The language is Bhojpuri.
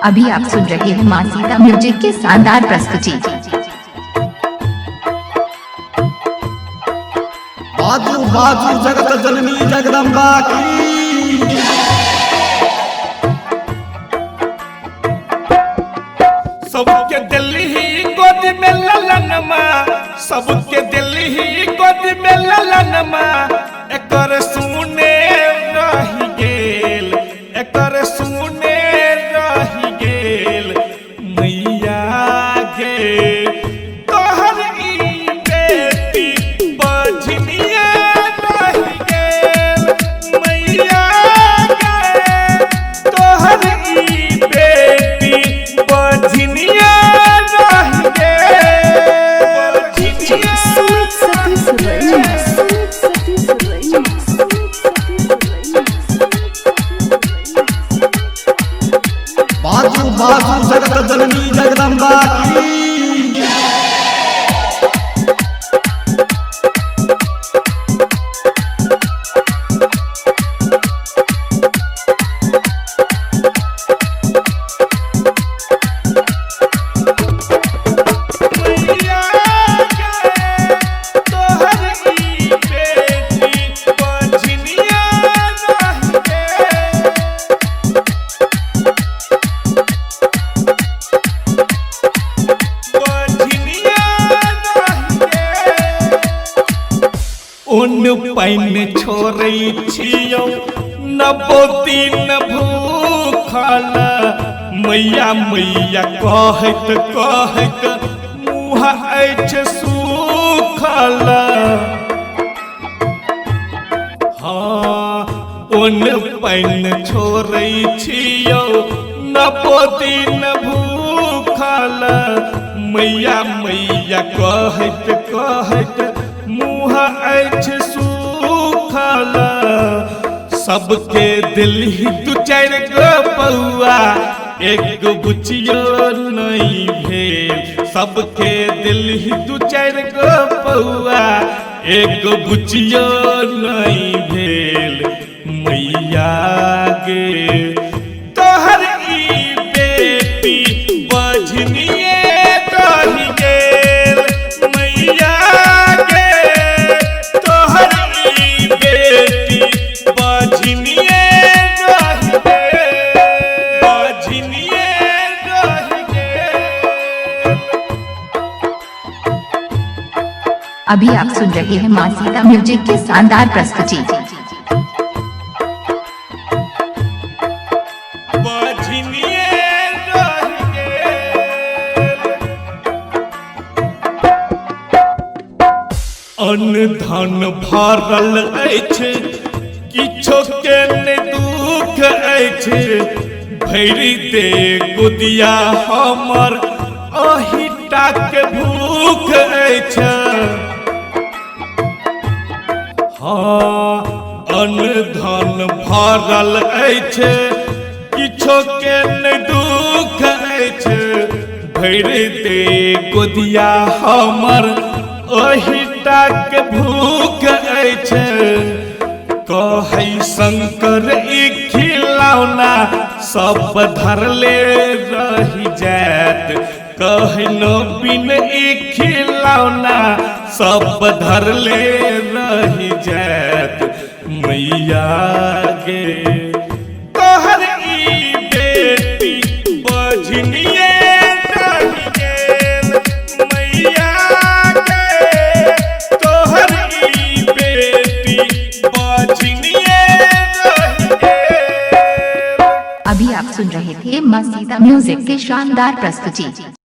अभी आप सुन रहे हैं मां सीता म्यूजिक की शानदार प्रस्तुति। बाजू बाजू जगत जननी जगदम्बा की। सबके दिल ही गोद में ललनमा, सबके दिल ही गोद में ललनमा, एकर सुने रही गेल, एकर सुने रही गेल मैया गे तोहर ई बेटी बझनिया रही गेल मैया गे तोहर ई बेटी बझनिया रही गेल बाजू बाजू जगत जननी जगदम्बा की। उन पाइन छोड़ै छियौ नबोदिन भूखल, मैया मैया कहत कहत मुँह अछि सूखल। हाँ उन पाइन छोड़ै छियौ नबोदिन भूखल, मैया मैया कहत कहत मुँह अछि सूखल। सबके दिल ही दू चारि गो बउआ एक बुचियो नहीं भेल, सबके दिल ही दू चारि गो बउआ एक बुचियो नहीं भेल मैया गे तोहर ई बेटी बझनिए रही गेल मैया गे तोहर ई बेटी बझनिए रही गेल बझनिए रही गेल। अभी आप सुन रहे हैं मां सीता म्यूजिक की शानदार प्रस्तुति। बझनिए रही गेल। अन्न धन भरल अछि किछो के ने दुख अछि, भरि दे गोदिया हमर अहिटा के भूख अछि। हाँ अन्न धन भरल अछि किछो के ने दुख अछि, भरि दे गोदिया हमर अहिटा के भूख अछि। कहै शंकर ई खिलौना सब धरले रही जात, कहै नवीन ई खिलौना सब धरले रही जात मैया गे तोहर ई बेटी बझनिए रही गेल मैया गे तोहर ई बेटी बझनिए रही गेल। अभी आप सुन रहे थे मां सीता म्यूजिक की शानदार प्रस्तुति।